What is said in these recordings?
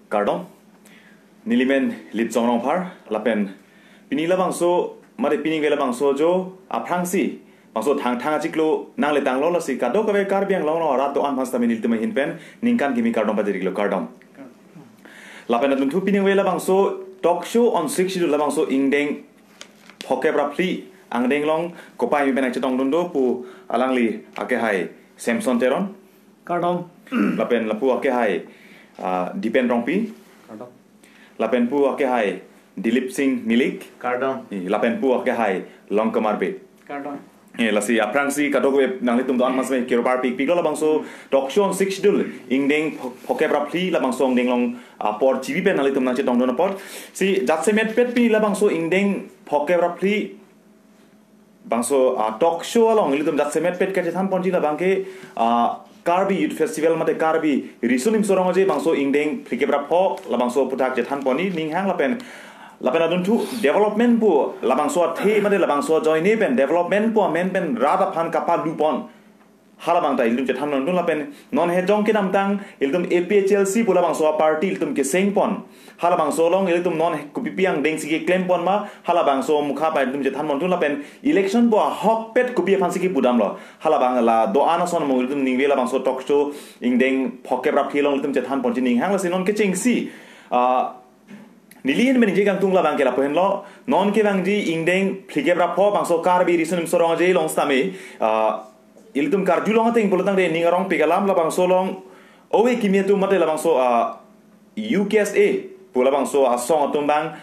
Kardom Nilimen Lip Zonong Par Lapen Pinila Bangso Mari Pining Vela Bangso Jo Aprangsi Bangso Tang Tangachiklo Nang Le Tang Lola Si Kado Kabe Karbiang Long Rato An Pasta Minil Tuma Hinpen Ningkan Kimi Kardom Padiriklo Kardom Lapen Adun Tu Pining Vela Bangso Talk show on 6 La Bangso Ingdeng Poke Rapli Angdeng Long Kopai Mi Benak Chetong Dundo Pu Alangli Ake Hai Samson Teron Kardom Lapen Lapu Ake Hai Dipen Rongpi Kardom Lapen Pu Ake Hai Dilip Singh Milik Kardom Lapen Pu Ake Hai Long Kamarbe Kardom Lasi Aprangsi Kadogo Nang Litum Don Mas Me Kirpar Pik Pik La Bangso Talk show on 6 Dul Ingdeng Poke Rapli La Bangso Ingdeng Long Port GV Pen Nang Litum Nang Chetong Don Port Si Jatsemet Pet Pi La Bangso Ingdeng Poke Rapli Bangso talk show along Litum Jatsemet Pet Kachetan Ponji La Bangke Karbi Youth Festival Mate Karbi Risunim Sorongaje Bangso Ingdeng Prikebra Po La Bangso Putak Jetan Poni Ninghang Lapen adun tu development po La Bangso The Mate La Bangso join pen development po men pen rada phan kapal lupon halabang ta ilum Jetan non lapen non hejong ke namtang ilum APHLC po La Bangso party ilum ke sengpon halabang solong ilum non kupipiang deng sigi claim pon ma halabang so mukha pa ilum Jetan non lapen election po hok pet kupi phan sigi budam lo halabang la do anason mo ilum ningwe La Bangso talk show ingdeng poke rap hilong ilum Jetan pon jining hang la sinon ke chingsi Nilihin meninje kang tungla bangke la pohen lo non ke bangji ingdeng plikebra po Bangso Karbi risunim sorong je long stame iltum karju long ting polotang de ningarong pigalam La Bangso long owe kimia tu mate La Bangso UKSA pula Bangso song atumbang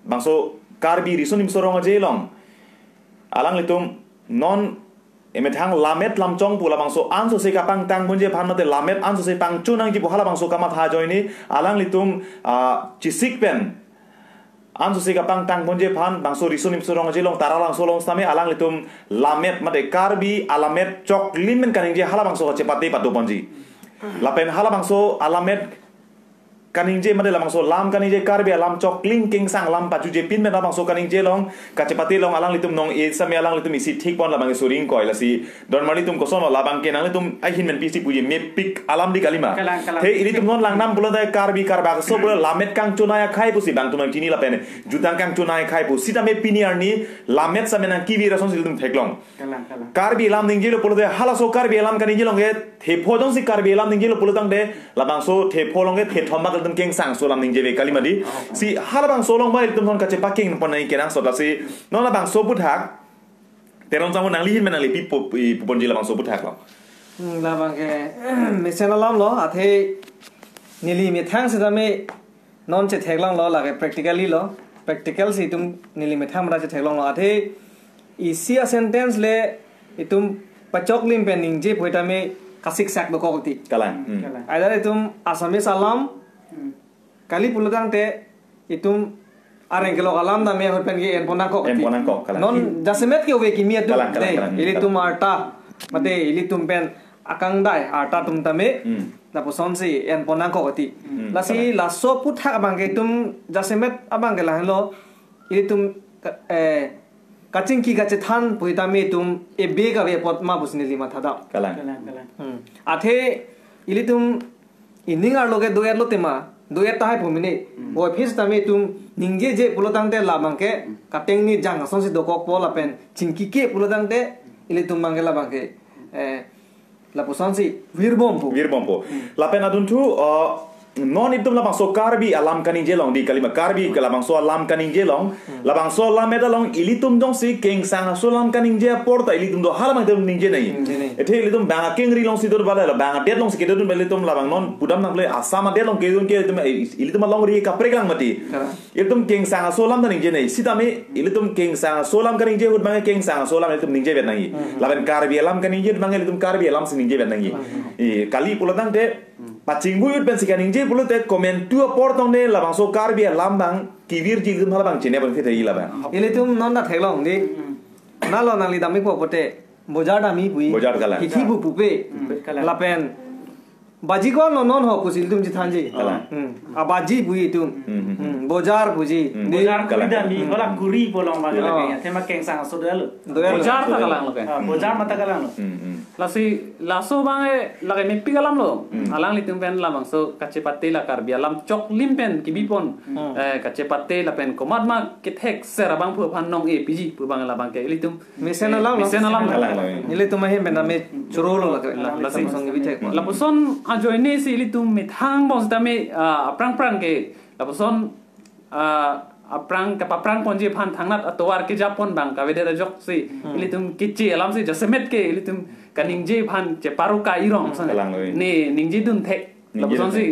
Bangso Karbi risunim sorong je long alang litum non emetang lamet lamchong pula Bangso anso se kapang tang bunje phan mate lamet anso se pang chunang ji bohala Bangso kamat ha joini alang litum chisik pen anso se kapang tang bunje phan Bangso risunim sorong je long taralang solong stame alang litum lamet mate Karbi alamet chok limen kaning je hala Bangso cepate patu ponji lapen hala Bangso alamet kaning je made La Bangso lam kaning je Karbi alam chok ling king sang lam paju je pin men La Bangso kaning je long kacepati long alang litum nong e same alang litum isi thik pon La Bang suring koi la si don mali tum koson La Bang ke nang litum ai hin men pisi puji me pik alam di kalima he ini tum non lang nam bulan dai Karbi karba so bulan lamet kang chunaya khai pusi bang tum chini la pen jutang kang chunaya khai pu sita me piniar ni lamet same nang kiwi rason siltum theklong Karbi lam ning je lo pulode hala so Karbi lam kaning je long ge the phojong si Karbi lam ning je lo pulotang de La Bangso the pholong ge the thomba dum keng sang solam ning jeve kalimadi si halabang solong ba iltum non kache paking pon nai kenang so si non La Bangso puthak teron sang nang lihin menang lipi pupon La Bangso puthak lo La Bang ke mesen alam lo athe nili mi thang se dame non che theklang lo la ke practically lo practical si tum nili mi thang ra che theklang lo athe isia sentence le itum pachok lim pen ning je phoita me kasik sak do ko ti kalang aidar itum asami salam kali pulutang te itum areng kelo kalam da me hot pen ge en ponang ko non jasemet ke we kimia tu de ili tum arta mate ili tum pen akang dai arta tum tame la poson si en ponang ko ti la si la so putha abang ge tum jasemet abang ge la lo ili tum kaching ki gache than poita me tum e be ga we pot ma busni li ma thada kalang athe ili tum iningar loge doer lo tema doer ta hai phumine boy phis tame tum ningje je pulotang te labang ke kateng ni jang ason si dokok pola pen chingki ke pulotang te ili tum mangela bangke la posan si virbompo la pen adun tu non itu La Bangso Karbi alam kaning jelong di kalima Karbi La Bangso alam kaning jelong La Bangso alam medalong ilitum dong si keng sang solam kaning je porta ilitum do halamang dem ning je nai ethe ilitum bang keng ri long si dor bala bang det long si kedun belitum La Bang non pudam nang le asama det long kedun ke ilitum long ri ka preglang mati ilitum keng sang solam kaning je nai sitame ilitum keng sang solam kaning je hut bang keng sang solam ilitum ning je vet nai La Ben Karbi alam kaning je bang ilitum Karbi alam si ning je vet nai kali pulatang te pacing buyut ben sikaning je pulut te komen tu portong de La Bangso Karbi lambang kivir ji dum halabang chine bang thei la bang ili tum non na theklong ni na lo nang li dami po pote bojar dami pui bojar kala hithi bu pu pe la pen baji ko non ho pusil tum jithanji abaji bui tum bojar puji bojar kulida mi gola kuri bolong ba lagi tema keng sang sodel bojar ta kalang lo ke bojar mata kalang lo laso bange lagi mi pigalam lo alang litum pen lamang so kacepate la kar bialam chok limpen kibipon kacepate la pen komat ma kithek serabang pu phan nong e piji pu bang la bang ke litum mesena lam litum he benda me churolo la sing song bi tek la puson ajoine si litum mithang bos dame aprang ke la puson aprang kapaprang ponji phan thangnat atwar ke japon bang ka vedera jok si litum kichi alam si jasemet ke litum kaning je phan che paruka irong sang ne ningji dun thek la puson si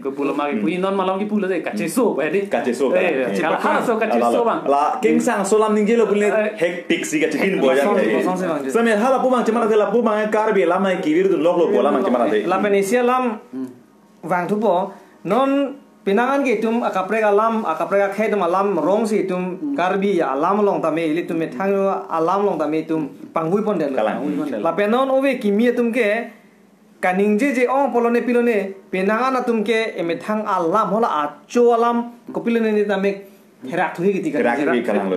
ko pula magi pui non malam ki pula de kacheso ba di kacheso kacheso bang la king sang solam ningje lo pule hectic si kachekin boya same hala pu bang chemana de la pu bang kar bi lam ai ki vir dun lok lo bola mang chemana de la penisia lam wang thu po non pinangan ke tum akaprega lam akaprega khe tum alam rong si tum karbi alam long tame ili tum thang alam long tame tum pangui pon del la penon ove kimia tum ke kaningje je ong polone pilone pinangan tum ke emethang alam hola acho alam ko pilone ni tame herak thui giti ka herak kalang lo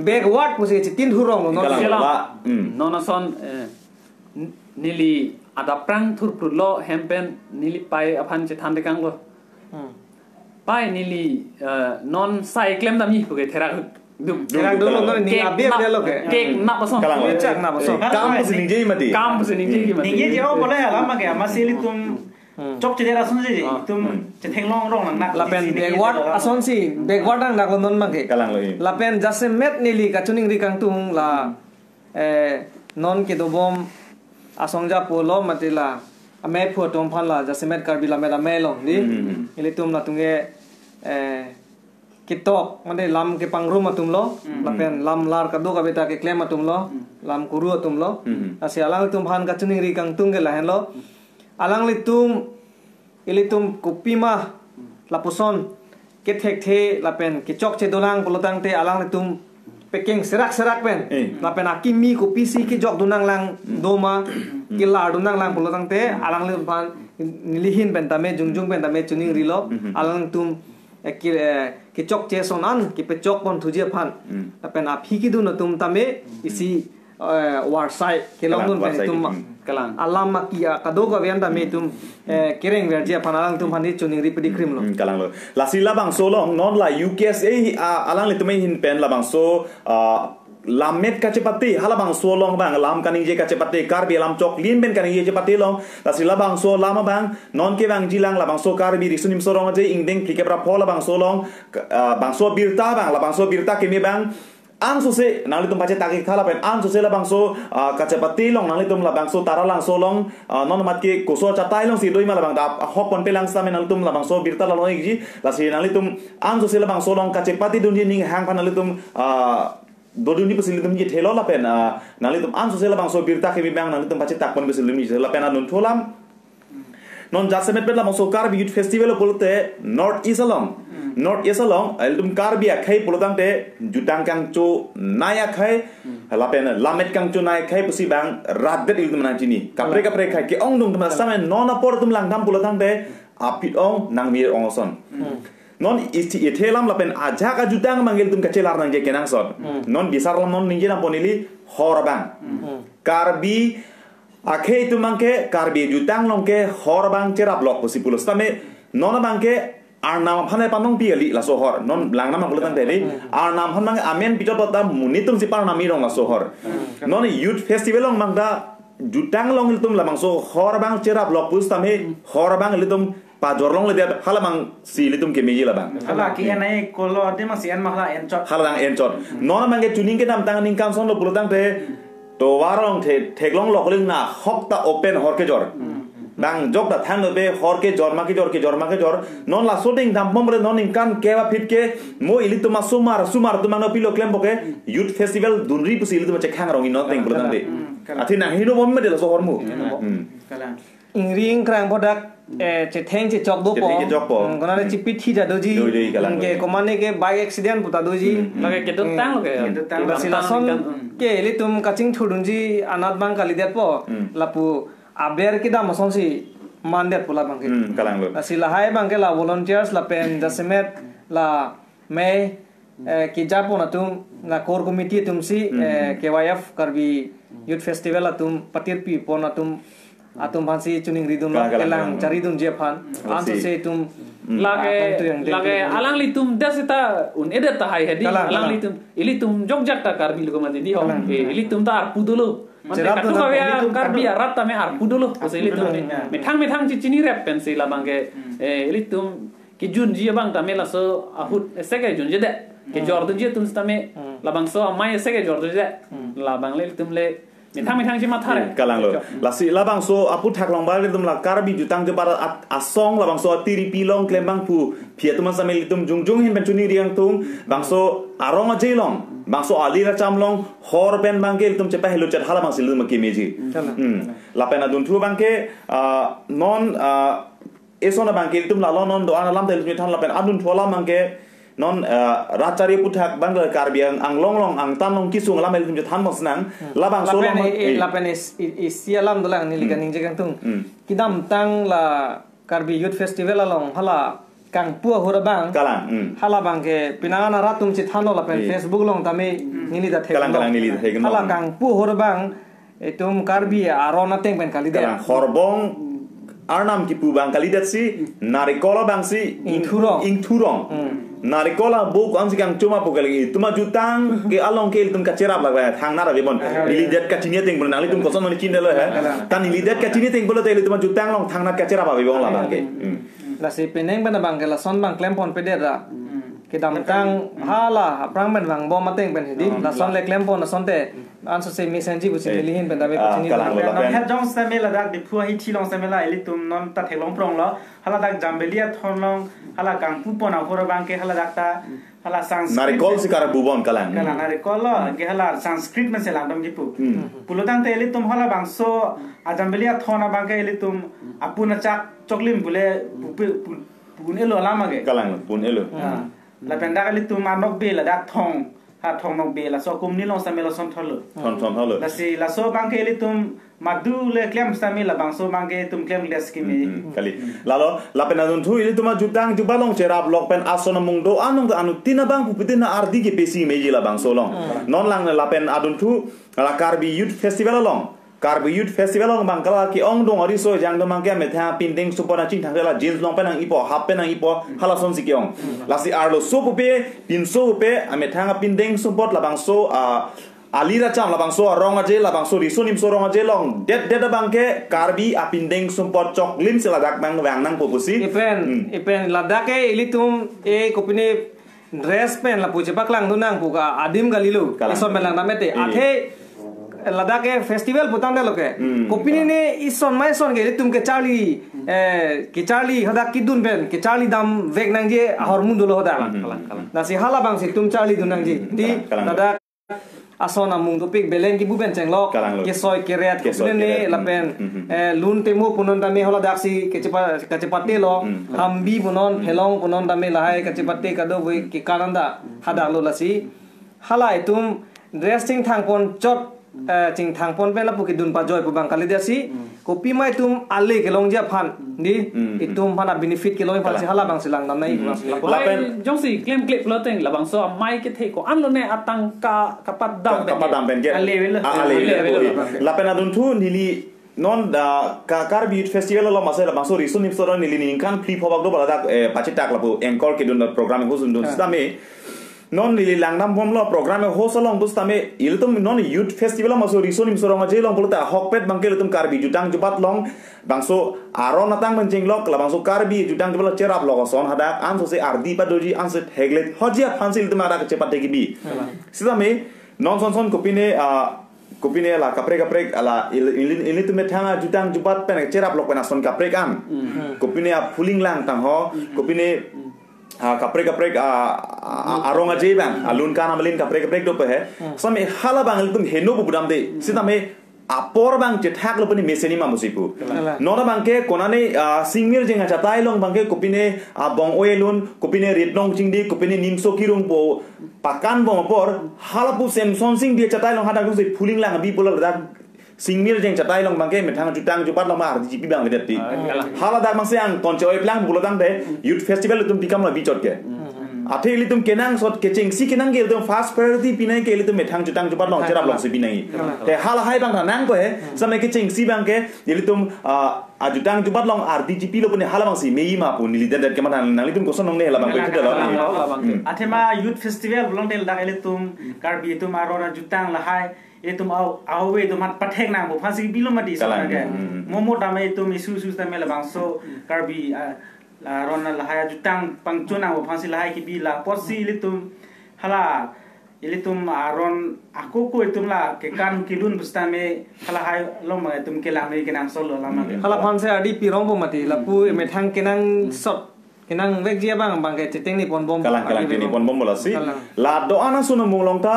backward puse tin hurong no no son nili ada prang thur lo hempen nili pai aphan che thande kang lo pai nili non sai klem dami ko ke thera dum no ni abe lo ke na paso chak na paso kam pus ningje mati ningje je o boleh ala ma ke masili tum chok che dera sun je tum che thenglong rong nak la pen backward ason si backward ang nak non ma ke kalang lo la pen jase met nili ka chuning ri kang tung la non ke do bom asongja polo matila ame phu tom phan la jase met kar bila mera melong ni ile tum la tunge kitok mane lam ke pangru matum lo lapen lam lar ka do ka beta ke klem matum lo lam kuru tum lo asi alang tum phan ka chuning ri kang tung ke la hen lo alang li tum ile tum kupima la puson ke thek the lapen ke chok che dolang polotang te alang li tum peking serak pen lapen akimi ko pisi ke jok dunang lang doma ke la dunang lang polotang te alang li phan nilihin pen tame jungjung pen tame chuning ri lo alang tum ke chok che sonan ke pe chok pon thuje phan lapen aphi ki dun tum tame isi warsai ke long dun pen tum kalang alam makia kado ka vian tame tum kereng verja phan alang tum phani chuning ri pedi krim lo kalang lo la sila bang so long non la UKSA alang le tume hin pen la bang so lamet kacepati hala bang so long bang lam kaning je kacepati karbi lam chok lin ben kaning je cepati long la sila bang so lama bang non ke bang jilang la bang so karbi risunim so rong je ingdeng plike pra phola bang so long bang so birta bang la bang so birta ke me bang an so se nali tum bache taki khala pen an so se la bang so kacepati long nali tum la bang so tara lang so long non mat ke koso chatai long si doi ma la bang da hok pon pe lang sa me nali tum la bang so birta la long ji la si nali tum an so se la bang so long kacepati dun ning hang pan nali tum doduni pesil tum je thelo la pen nali tum an so se la bang so birta ke mi bang nali tum bache tak pon pesil mi la pen anun tholam non jasemet pe la bang so kar youth festival bolte north east along album kar bia khai polotang te jutang kang cho naya khai la pen lamet kang cho naya khai pusi bang radet ilum na chini kapre khai ke ong dum tum sama non apor tum lang dam polotang te apit ong nang mir ong son non iti thelam la pen aja ka jutang mangel tum kacelar nang je kenang son non bisar lam non ninje na ponili horabang karbi akhe tu mangke karbi jutang longke horabang cerap lok pusi pulos tame non bangke arnam phane panong pi ali la sohor non langnam polotang te li arnam phan mang amen pitot ta munitum sipar nami rong la sohor non youth festival long mangda jutang long tum la bang so horabang cerap lok pus tame horabang litum pa jorlong le dia halamang si litum ke meji la bang hala ki anai kolo de ma sian ma hala enchot halang enchot non mangi tuning ke nam tang ning kam son lo polotang te to warong the theklong lok ling na hok ta open hor ke jor bang jok da thang be hor ke jor ma ke jor non la shooting dam pomre non in kan ke wa fit ke mo ili to ma sumar to ma no pilo klem boke youth festival dunri pusi ili to ma che khang rong in no teng polotang de athina hino bom me de la so hor mu kala ingring krang bodak che theng che chok do po gona ne chipit thi ja doji ke komane ke bike accident puta doji lage ke dun tang ke li tum kaching thudun ji anat bang kali det po lapu aber kita mason si mandat pula bangke kalang lo sila hai bangke la volunteers la pen dasemet la me kijapon atum la core committee tum si KYF karbi youth festival atum patir pi pon atum bhansi chuning ridum la kelang charidum jephan anso se tum lage alang litum dasita un edeta hai hedi alang litum ilitum jogjak ta karbi lugo majidi ho ilitum ta arpudulo katu kawya karbi arata me arpudulo ilitum methang cicini rap pensi la bangke ilitum ki jun ji bang ta mela so ahut sege jun jede ke jordu je tum stame la bang so mai sege jordu je la bang le tum le methang cima thare kalang lo lasi la bang so apu thak long ba le tum la karbi jutang je bara asong la bang so tiri pilong klembang pu phia tum sa mel tum jungjung hin ben chuni riang tum bang so arong a jelong bang so ali ra chamlong hor ben bang ke tum che pa helo chat hala bang silum ke meji la pena dun thu bang ke non esona bang ke tum la non do ana lam tel than la pen adun thola bang ke non rachari puthak bang karbi ang long ang tanong kisung lam tum je than bang snang la bang so la pen isialam dolang ni ligan ning jegang tung kidam tang la karbi youth festival along hala kang pua hora bang kalang hala bang ke pinangana ratum chi thano la pen Facebook long tame nili da thek kalang nili da thek hala kang pu hora bang etum karbi arona teng pen kali kalang horbong arnam ki pu bang kali dat si narikola bang si ingthurong narikola bo ko ansi kang cuma po kali tuma jutang ke along ke tum kacera lag thang na rabi bon lidet ka chinia teng bon ali tum koson ni chin delo ha kan lidet ka chinia teng bolo te tuma jutang long thang na kacera ba bong la bang ke la si peneng bana bang ke la son bang klempon pedera ke dam tang hala aprang ben bang bom mateng ben hedi la son le klempon la son te anso se mesenji bu se lihin ben da be ko chini no het jong sa mela dak de phua hi thilong sa mela eli tum non ta thelong prong lo hala dak jambelia thonlong hala kang pu pona hora bang ke hala dak ta hala sanskrit narikol si kara bubon kalang narikol lo ke hala sanskrit men se lang dom gipu pulodang te eli tum hala bang so ajambelia thona bang ke eli tum apuna chak choklim bule pun elo lama ge kalang pun elo la penda eli tum anok be la dak thong ha thong nok be la so kum ni long sa mela son tholo la si la so bang ke eli tum madu le klem sa mela bang so bang ke tum klem les ki me kali lalo la pena dun thu ili tuma jutang jubalong cherap lok pen asona mungdo anong anu tina bang pupitina ardi ke pesi meji la bang so long non lang la pen adun thu la karbi youth festival long karbi youth festival long bang kala ki ong dong ari so jang do mang ke me tha pinding supona ching thang la jeans long pen ang ipo half pen ang ipo hala son si kyong la si arlo so pupe pin so pupe ame thang pinding support la bang so alira cham la bang so rong aje la bang so risunim so rong aje long det bang ke karbi apinding support chok lim se la dak bang wang nang popusi ipen la dak e ilitum e kopine dress pen la puche paklang dunang puka adim galilu isom melang namete athe Ladakh के फेस्टिवल पुतांडे लोके कोपिनी ने इसन my son गेले तुम के चार्ली हदा किदुन बेन के चार्ली दाम वेक नंगे हरमुन दोलो हदा नासी हाला बांग से तुम चार्ली दुनंग जी ती Ladakh asona mung topik belen ki buben chenglok ke soy ke ret ke ne lapen lun temu punon dame hola daksi ke cepat lo rambi punon phelong punon dame lahai ke cepat kado boi ke kananda hada lo lasi hala itum dressing thang pon chot ching thang pon pe la pu ki dun pa joy pu bang kali dasi kopi mai tum alle ke long ja phan ni itum phana benefit ke long phan si hala bang silang nam nai lapen jong si claim clip lo teng la bang so mai ke the ko an lo ne atang ka kapat dam ben ke ale lapen adun thu nili non da karbi festival lo masela bang so risun nim so nili ning kan flip hobak do bala da pachitak la pu encore ke dun program hosun dun stame non lili langnam bom lo program ho solong bustame iltum non youth festival ma so risonim sorong je long polta hokpet bangkel tum karbi jutang jupat long bangso aron atang menjing lok la bangso karbi jutang jubal cerap lo son hadak an so se ardi padoji an se heglet hojia fansil tum ara cepat de gibi sidame non son kopine la kapre ala ini tum thanga jutang jupat pen cerap lok pen son kapre kan kopine a fuling lang tang ho kopine kapre arong aje bang alun kana malin kapre do pe hai same hala bang tum heno bu budam de sidame apor bang je thak lo pani meseni ma musipu nona bang ke konane singmir jenga chatai long bang ke kopine bong oelun kopine rednong chingdi kopine nimso kirung bo pakan bong por hala pu sem song sing dia chatai long hada se fuling lang bi bolal da singmil jeng catai long bangke metang jutang jupat long ma RDGP bang vedet ti hala dak mangse ang ton choi plang bulatang de youth festival tum pikam la bichot ke ate ilitum kenang sot keching si kenang ge ilitum fast priority pinai ke ilitum metang jutang jupat long cerap long se pinai te hala hai bang nang ko he samai keching si bang ke ilitum ajutang jupat long RDGP lo pun hala bang si mei ma pun nili dat ke mana nang ilitum koson nong ne hala bang ko ke ate ma youth festival long del dak ilitum karbi tum arona jutang la hai itum awe itum hat pathek nang bo phasi bilo mati sa ke momo dame itum isu tame la bang so karbi rona la haya jutang pangchuna bo phasi la hai ki bi la posi litum hala ilitum aron aku ko itum la ke kan kilun bustame hala hai lom ma itum ke lam ke nang solo lama hala phanse adi pirong bo mati la pu me thang kenang sot kenang vek jia bang ke ceteng ni pon bom kalang ni pon bom bola si la do ana sunu mulong ta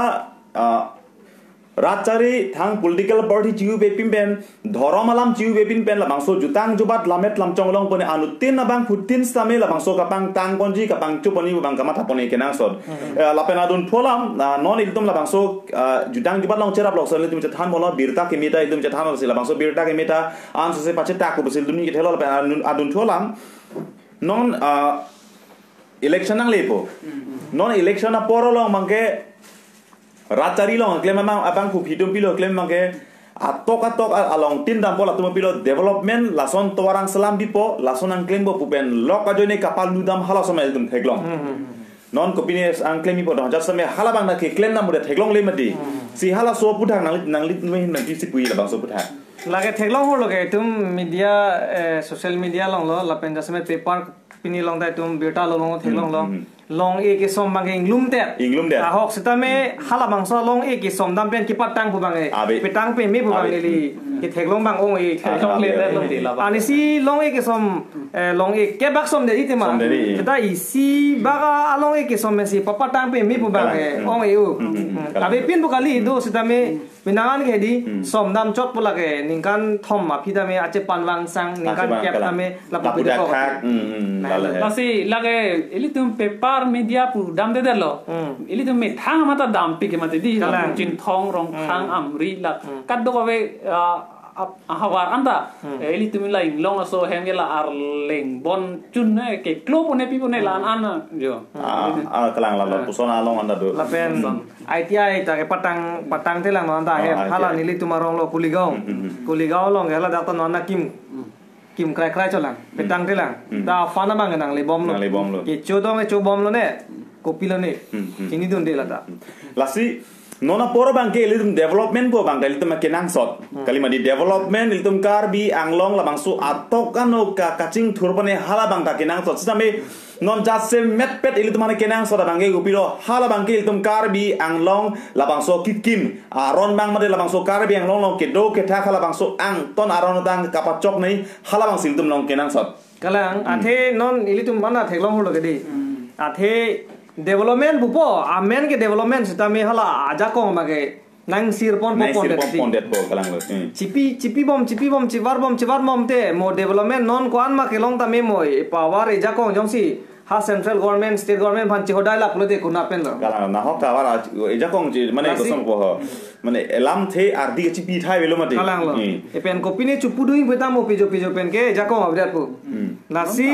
Ratchari thang political party chiu bepin pen dhoromalam chiu bepin pen la bangso jutang jubat lamet lamchong long pone anutin na bang putin stame la bangso kapang tang konji kapang chuponi bang kamata pone kenang sod la penadun tholam non iltum la bangso jutang jubat long cerap lok sel tum chathan bola birta ke meta iltum chathan la bangso birta ke meta an se pache ta ko besil dum ni thelo la adun tholam non election nang lepo non election na porolong mangke Ratchari long claim amang abang ku hidum pilo claim mangke atok along tin dam pola tuma pilo development lason towarang selam bipo lason ang claim bo pupen lok ajone kapal nudam hala sama edum theglong non kopini ang claim ipo dong jasame hala bang na ke claim na muda theglong le mati si hala so puthang nanglit me na ti sipui la bang so puthang lage theglong ho loge tum media social media long lo lapen jasame paper pini long dai tum beta long theglong long e ke som bang inglum te ahok sitame hala bang so long e ke som dam pen ki patang bu bang e petang pe me bu bang li ke theglong bang ong e theglong le long de la ani si long e ke som long e ke bak som de itema ta isi baga long e ke som me si papatang pe me bu bang e ong e u abe pin bu kali do sitame binangan ke di som dam chot pula ke ningkan thom ma phidame ache panwang sang ningkan kep tame la pu de ko lasi lage elitum paper media pu dam de lo ili tu me thang mata dam pi ke mate di jin thong rong thang amri la kad do we hawar anda ili tu mi lai long so hem la ar leng bon chun ke klo pune pi pune lan an jo kalang la pusona long anda do la pen ITI ta ke patang te lang anda he hala nili tu marong lo kuligao long hela da to nona kim krai cholang petang te lang da fana bang nang le bom lo ke chodong e cho bom lo ne kopi lo ne ini dun de la da lasi nona poro bang ke litum development bo bang litum kenang sot kalima di development litum karbi anglong la bangsu atokano ka kaching thurpane hala bang ka kenang sot same non jasse met pet litum mane kenang sot bang ke gupiro hala bang ke litum karbi anglong la bangso kitkim aron bang made la bangso karbi anglong long ke do ke tha khala bangso ang ton aron dang kapachok nei hala bang siltum long kenang sot kalang athe non ilitum mana theglong ho lo ke di athe development bupo amen ke development sita me hala aja ko mage nang sirpon pon det po kalang lo chipi bom chivar bom te mo development non kwan ma ke long ta me mo power eja ko jongsi ha central government state government phan chi hodai la de kuna pen lo kalang na hok ta wara eja kong ji mane ko song po mane elam the ardi ke chipi thai velo mate kalang lo e pen kopi ne chupu duing beta mo pijo pen ke eja ko abdat po nasi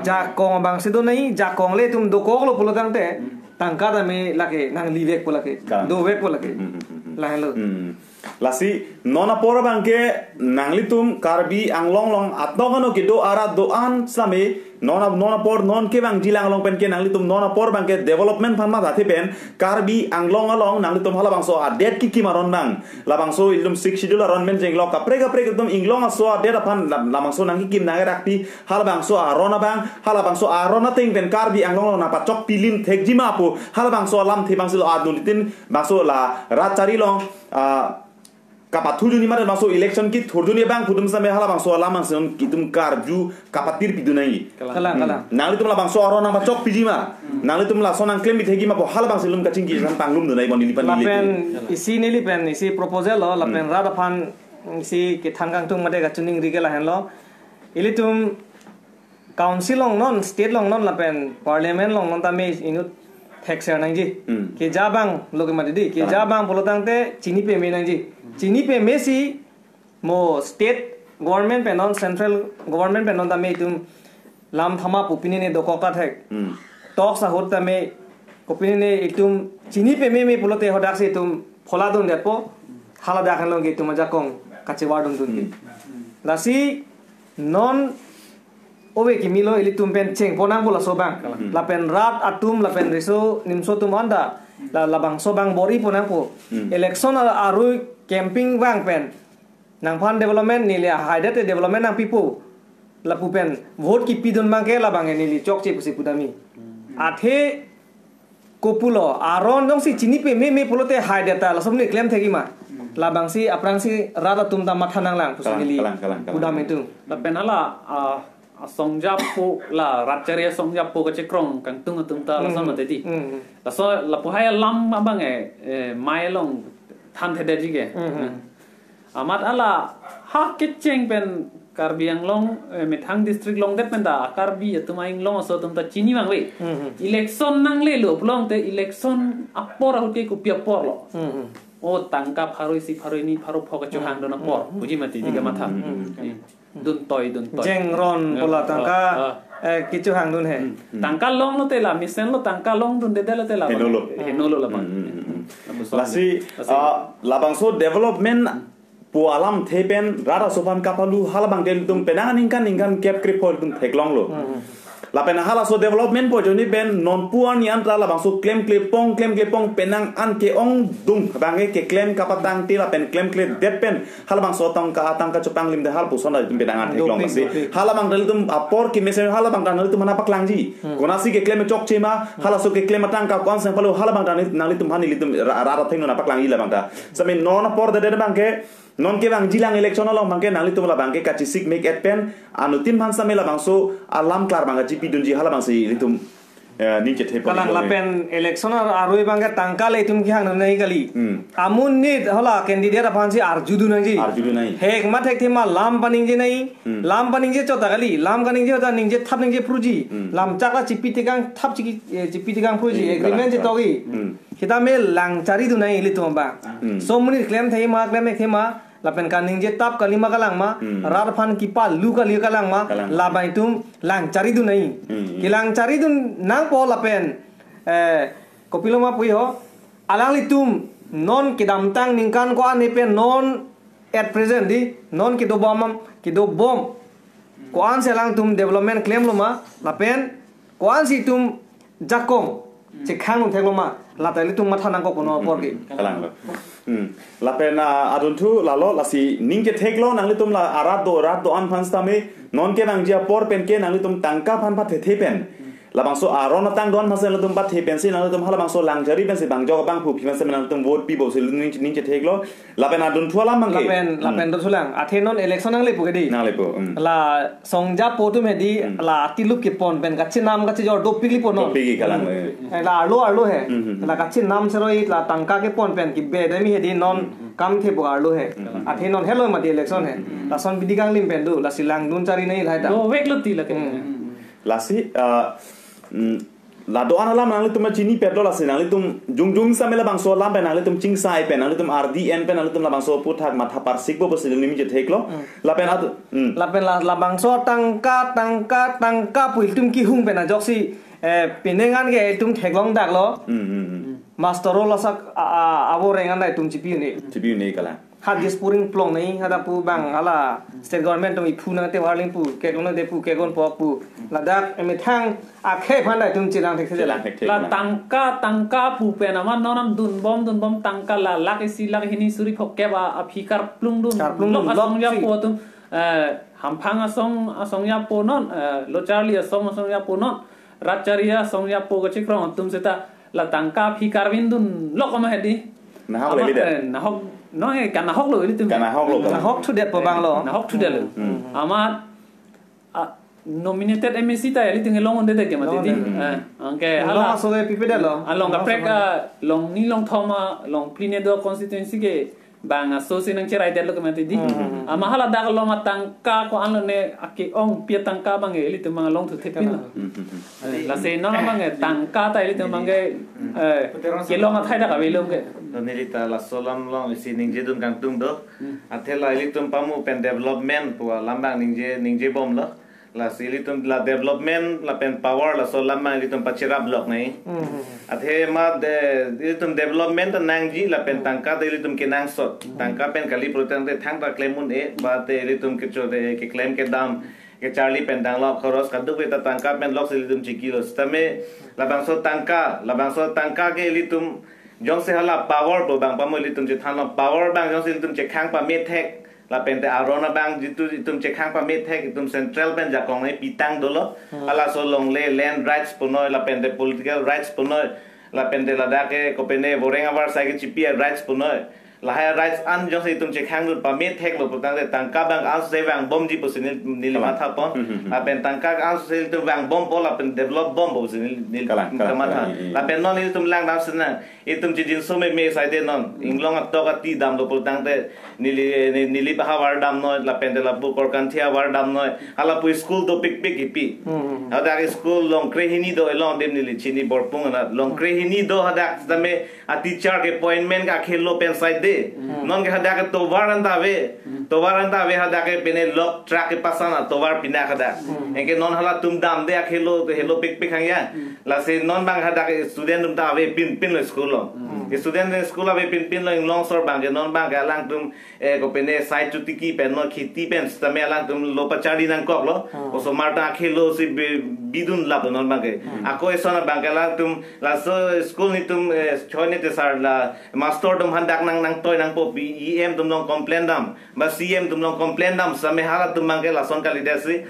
jakong bang sido nai jakong le tum do kok lo pulo tang te tangka da me lake nang livek pula ke do vek pula ke la hello lasi nona pora bang ke nangli tum karbi anglong long atnogano ke do ara do an same nona por non ke bang jilang long pen ke nangli tum nona por bang ke development phan ma dathe pen karbi anglong along nangli tum hala bang so adet ki maron nang la bang so ilum sik schedule aron men jeng lo kapre tum inglong so adet phan la bang so nang ki kim nang rakti hala bang so arona bang hala bang so arona ting pen karbi anglong na pa chok pilin thek jima pu hala bang so lam the bang so adun tin bang so la Ratchari long kapathu juni mare maso election ki thorduni bang pudum same hala bang so lamang son kitum karju kapatir pidunai kala nangli tum la bang so arona ma chok pijima nangli tum la sonang claim bithegi ma po hala bang silum kaching ki san panglum dunai bon lipan isi nili pen isi proposal lo la pen rada phan isi ke thangang tung mate ga chuning rigela hen lo ilitum council long non state long non la pen parliament long non ta me inu taxer nang ji ke jabang lo ke madidi ke jabang polotang te chini pe me nang ji chini pe me si mo state government pe non central government pe non ta me tum lam thama pupini ne dokota thek tok sa hot ta me kopini ne itum chini pe me polote hodak se tum phola don depo hala dakhan lo ge tum jakong kache wadon dun lasi non owe ki milo ili tumpen cheng ponang bola sobang lapen rat atum lapen riso nimso tum anda la bang sobang bori ponang po election aru camping bang pen nang pan development ni le haidate development nang pipo la pupen vote ki pidon bang ke la bang ni li chok che pusi pudami athe kopulo aron dong si chini pe me polote haidata la somni claim thegi ma la bang si aprang si rat atum ta matha nang lang pusi li pudami tu lapen ala songjapo la ratcharia songjapo ka chekrong kang tung ta la sama tedi la so la puhaya lam abang mai long than thede jige amat ala ha kitcheng pen karbiang long mithang district long det pen da karbi atumaing long so tum ta chini mang we election nang le lo plong te election apor hote ku pia por lo o tangka pharoi si pharoi ni pharo phok chu hang do na por buji mati diga matha dun toy jeng ron pola tangka kichu hang dun he tangka long lo te la misen lo tangka long dun de la te la henolo la bang lasi labang so development pu alam thepen rara sopan kapalu halabang del tum penang ningkan cap kripol tum theklong lo lapen hala so development po joni ben non puan ni antra labang so claim pong penang an ke ong dung bange ke claim kapatang ti lapen claim depen halabang so tangka chupang lim de hal pu sona tum penang an theklong masi halabang del tum apor ki mesen halabang dan tum mana paklangji konasi ke claim chok chema hala so ke claim tangka kon sen palu halabang dan nali tum hani litum rara thing na paklangi labang ta samin non apor de bangke non ke bang jilang election along bangke nali tum la bangke kachisik make at pen anutin bangsa mela bangso alam klar bangga jipi dunji hala bangsi litum ninche thepa kalang lapen election aroi bangga tangka le tum khang nei kali amun ni hola candidate aphansi arjudu nai hek ma thek thema lam paning je chota kali lam kaning je ta ningje thap ningje pruji lam chaka chipi tikang thap chipi tikang pruji agreement je togi kita me lang cari tu nai litum ba so muni claim thema lapen kaning je tap kalima kalang ma rar phan kipa lu kali kalang ma la bai tum lang cari tu nai kilang cari tu nang po lapen kopilo ma pui ho alang litum non kidam tang ningkan ko ane pe non at present di non kido bom ko an se lang tum development claim lo ma lapen ko an si tum jakong chekhang thek lo ma la tali tum matha nang ko kono por ki kalang lo la pena aduntu la lo la si ningke theklo nang litum la arat do an phans tame non ke nang jia por pen ke nang litum tangka phan pha the pen la bangso aron tang don masen litum pat the pen si nang litum hala bangso langjari ben si bangjo bang phu phima se nang litum vote pi bo si ningke theklo la pena aduntu la mang ke la pen do sulang athe non election nang le pu ke di nang le pu la songja po tu me di la tilup ke pon pen kachi nam kachi jor do pigli pon no pigi kalang la arlo he la kachi nam seroi la tangka ke pon pen ki be demi he di non kam the bo arlo he athe non hello ma di election he la son bidigang lim pen du la silang dun cari nei lai ta do wek lo ti la ke la si la do alam nang litum chini pedlo la sin nang litum jung sa mela bang so lam pe nang litum ching sai pe nang litum rdn pe nang litum la bang so puthak matha par sikbo bo silim ni je theklo la pen adu la pen la bang so tangka puil tum ki hung pe na joksi penengan ge tum theklong dak lo master la sak abo rengan dai tum chipi ni kala hadis puring plong nei hada pu bang ala state government tum ipu na te warling pu ke gon de pu ke gon pok pu ladak emi thang akhe phan dai tum chilang thek se la tangka pu pe na man nonam dun bom tangka la lak si lak hini suri phok ke ba aphikar plung dun long ya po tum hamphang asong ya po non lo charlie asong ya po non ratcharia asong ya po ga chikrong tum seta la tangka phikar bindun lokoma hedi na hok le de na hok no e kana hok lo litum kana hok thu det po bang lo na hok thu det lo amat nominated MSC ta liting long on de ke ma ti angke hala so de pipe de lo along ka prek long ni long thoma long pline do constituency ke bang asosi nang cerai dia lo kemati di mahala dak lo matangka ko anu ne aki ong pia tangka bang eli tu mang long tu thepin la se no bang tangka ta eli tu mang ke long athai dak abi long ke nilita la solam long si ningje dun kang tung do athela eli tum pamu pen development pu lambang ningje bom lo la silitum la development la pen power la solam ma litum pachira block nei athe ma de litum development nangji la pen tangka de litum ke nang sot tangka pen kali protein de thang ta claimun e ba de litum ke chode ke claim ke dam ke charlie pen dang lo khoros kadu be ta tangka pen lok silitum chikilos tame la bang so tangka ke litum jong se hala power bo bang pamo litum je than power bang jong se litum che khang pa me thek la pente arona bang jitu itum chekhang pa methek itum central ben jakong nei pitang dolo ala so long le land rights punoi la pente political rights punoi la pente la dake ko pene borenga war sai ke chipia rights punoi la high rights an jong se itum chekhang pa methek lo putang de tangka bang an se bang bom ji pusin ni ma tha pon la pen tangka an se itum bang bom po la pen develop bom pusin ni kama tha la pen non itum lang dam sna itum jin so me sai de non inglong at to ka ti dam lo putang de nili baha war dam no la pen de la bu kor kan thia war dam no ala pu school do pik ipi ada school long krehini do elong dem nili chini borpung na long krehini do hada tame a teacher ke appointment ka khelo pen sai de non ke hada ke to waranda ve hada ke pene lock track ke pasana to war pina hada enke non hala tum dam de khelo pik hang ya la se non bang hada ke student tum ta ve pin lo school lo student school ave pin lo long sor bang ke non bang ka lang tum ko pene sai chutiki pen no khiti pen tame lang tum lo pachari nang kok lo o so marta khelo si bidun lab non bang ke ako esona bang ka lang tum la so school ni tum choine te sar la master tum handak nang toy nang po em tum long complain dam ba cm tum long complain dam same hala tum bang ke la son kali desi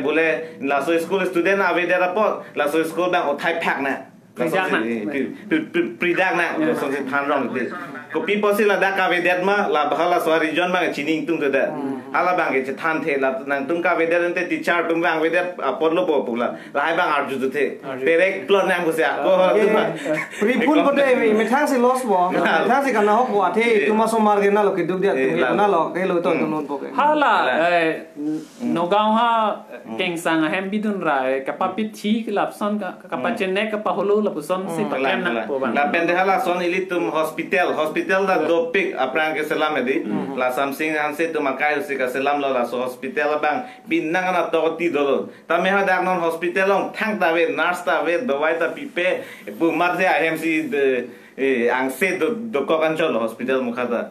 bole la so school student ave de rapport la so school bang o thai pack na pridak na so se than rong de ko people sila da ka ve det ma la bhala so region ma chining tung de ala bang ke than the la nang tung ka ve det te teacher tung bang ve det apor lo po la lai bang ar ju the perek plot nam ko se ko pri pul ko de me thang se los bo thang se kana ho bo the tu ma so mar ge na lo ke duk dia na lo ke lo to non po ke hala no gaung ha keng sang hem bidun ra ka pa pit thi lap son ka pa chenne ka pa holo la puson si pa kem na po bang la pende hala son ilitum hospital da dopik aprang ke selam edi la something han se tu makai se ka selam la so hospital bang binang na to ti dolo ta me ha dak non hospital long thang ta ve nurse ta ve dawai ta pipe bu mat se IMC ang se do ko kan cholo hospital mukhata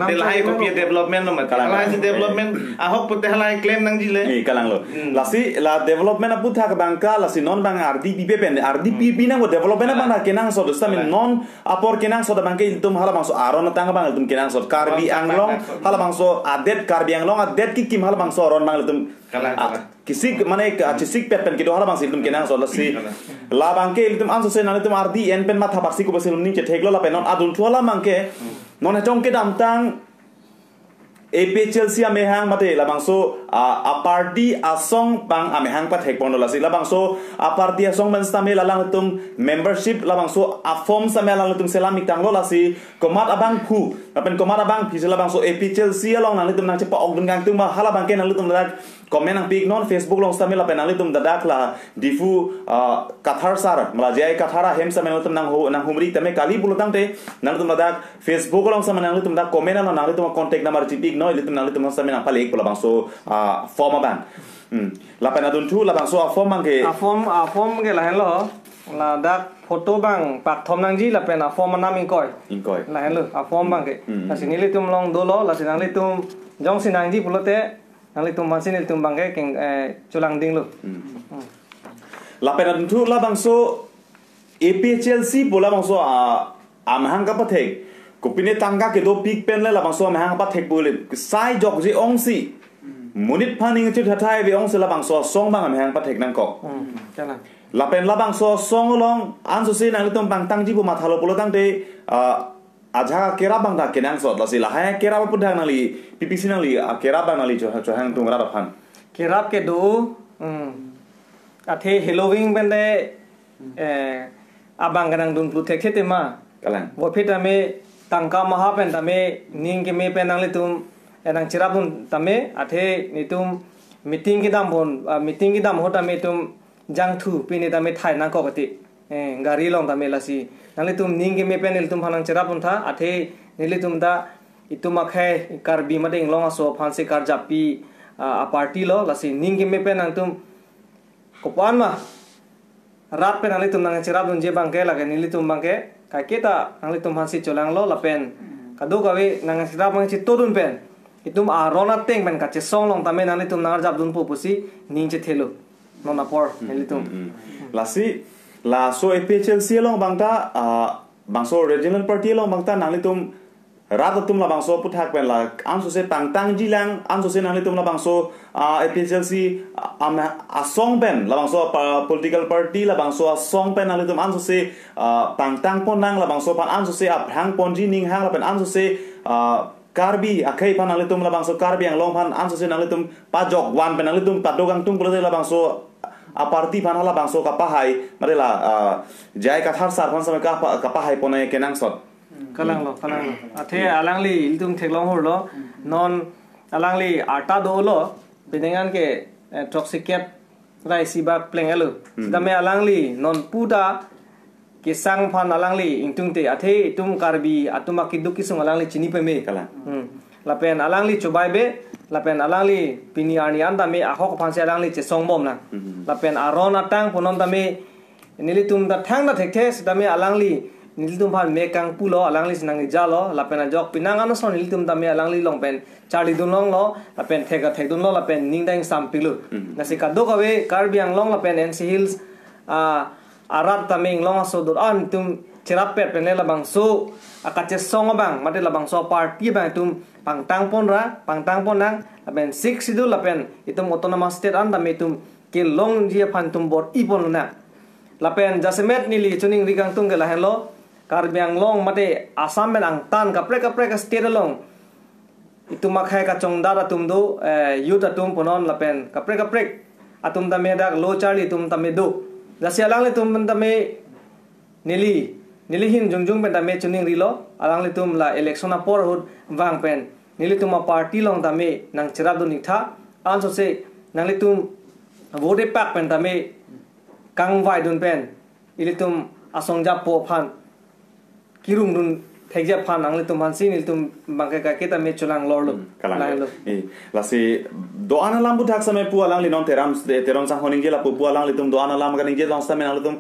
de lai ko pi development no ma la si development a hok pute hala claim nang jile kalang lo la si la development apu tha ka bangka la si non bang RDP pen RDP na ko development bang na kenang so sta min non apor kenang so da bangke iltum hala bang so aron tang bang iltum kenang so karbi anglong hala bang so adet karbi anglong adet ki kim hala bang so aron bang iltum kisik mane kisik pen ki do hala bang siltum kenang so la si la bangke iltum an so se na iltum RDN pen ma tha baksi ko basilum ni che theklo la pen non adun thola mangke non chong ke dam tang APHLC amehang mate labang so a party asong bang amehang pa thek pono la si labang so a party asong man sta me lalang tum membership labang so a form sa me lalang tum selamik tang lo la si komat abang khu apen komat abang phi labang so APHLC along nang tum nang che pa ong dun gang tum ma hala bang ke nang tum dak comment nang pik non Facebook long sta me la pen nang tum dadak la difu kathar sar mala jai kathara hem sa me tum nang ho nang humri tame kali bulutang te nang tum dadak Facebook long sa nang tum dak comment nang tum contact number tipik no ilitum nang ilitum sa menang palik pula bang so form bang la pena dun thu la bang so form bang ke form ke la hello la dak photo bang pak thom nang ji la pena form nam ingkoi la hello form bang ke la sini litum long dolo la sinang litum jong sinang ji pulote nang litum masin litum bang ke keng chulang ding lu la pena dun thu la bang so APHLC pula bang so amhang ka pathek kupine tangga ke do pik pen le la bang so mahang pa thek bole sai jok ji ong si munit phaning chu thathai be ong se la bang so song bang mahang pa thek nang ko kana la pen la bang so song long an so se nang tum bang tang ji bu ma thalo polo tang te aja kera bang da kenang so la si la ha kera ba pudang nali PPC nali kera bang nali cho hang tung ra phan kerap ke do athe halloween bende abang ganang dun plu thek thete ma kalang wo pheta me tangka maha pen tame ning ke me pen nang le tum enang cirapun tame athe ni tum meeting ki dam ho tame tum jang thu pini tame thai nang ko kati gari long tame lasi nang le tum ning ke me pen le tum hanang cirapun tha athe ni le tum da itum akhe karbi mading long aso phanse kar japi a party lo lasi ning ke me pen nang tum kopan ma rat pen nang le tum nang cirapun je bangke lage ni le tum bangke ka kita nang le tum hansi cholang lo la pen kadu kawe nang cirapun chi todun pen itum a rona teng pen ka che song long tame nang le tum nang jab dun pu pusi ning che thelo nona por ni le tum lasi la so EPHLC long bangta bangso regional party long bangta nang le tum rat tum la bangso puthak pen la anso se pangtang jilang anso se nang le tum la bangso EPHLC a song pen la bangso political party la bangso a song pen nang le tum anso se pangtang pon nang la bangso pan anso se a phang pon ji ning hang la pen anso se karbi akai pan nang le tum la bangso karbi ang long pan anso se nang le tum pajok wan pen nang le tum padogang tum pulate la bangso a party pan hala bangso kapahai madela jai kathar sar pan samay kapahai ponay kenang sot kalang lo athe alang li iltum theklong hor lo non alang li ata do lo binengan ke toxic cap rai siba plengelo dame alang li non puta ke sang phan alang li ingtung te athe tum karbi atuma kiduk kisung alang li chini pe me kalang lapen alang li chobai be lapen alang li pini ani anda me ahok phan se alang li che song bom na lapen aron atang punon dame nilitum da thang da thekhe dame alang li nilitum phan me kang pulo alang li sinang jalo lapen jok pinang anu son nilitum dame alang li long pen charli dun long lo lapen theka thekdun lo lapen ning dang sam pilu nasi kaddo kawe karbiang long lapen NC Hills arat taming long so dur an tum cerapet pen la bang so akache song bang mate la bang so party bang tum pangtang pon nang lapen 6 sidul lapen itum autonomous state an dame tum ke long dia phan tum bor ipon na lapen jasemet nili chuning rigang tung ke la hello karbiang long mate asam men ang tan kapre ka state long ituma khai ka chongdara tum do youth atum ponon lapen kapre atum da me dak lo charli tum ta me do jase alang le tum ta me nili hin jungjung pen ta me chuning rilo alang le tum la election a por hud wang pen nili tum party long ta me nang chirab do ni tha an so se nang le tum vote pak pen ta me kang vai dun pen ilitum asongja po phan kirung dun thekja phan ang litum hansin ilitum bangka ka kita me chulang lorlo kalang lasi do ana lam bu thak samay pu alang li non teram sang honing gela pu alang litum do ana lam ga ning je long samay ang litum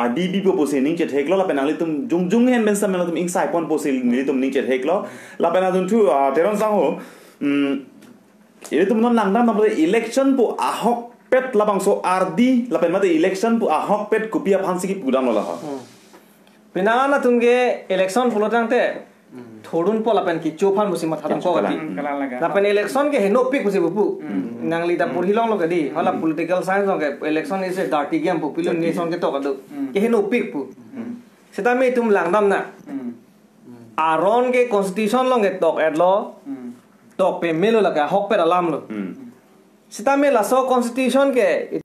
RDB po posi ning che theklo la pen ang litum jung hen ben samay litum insai pon posi litum ning che theklo la pen adun thu teram sang ho ilitum non lang dam na election pu ahok pet labang so RD lapen mate election pu ahok pet kupia phansi ki pudam la ha pinana tumge election pulotang te thorun po lapen ki chofan musi ma thadam ko gati lapen election ke heno pik musi bu nangli da purhilong lo gadi hala political science lo ke election is a dirty game pu pilon nation ke to kadu ke heno pik pu seta me tum langdam na aron ke constitution lo ke tok et lo tok pe melo la ka hok pe alam lo seta me la so constitution ke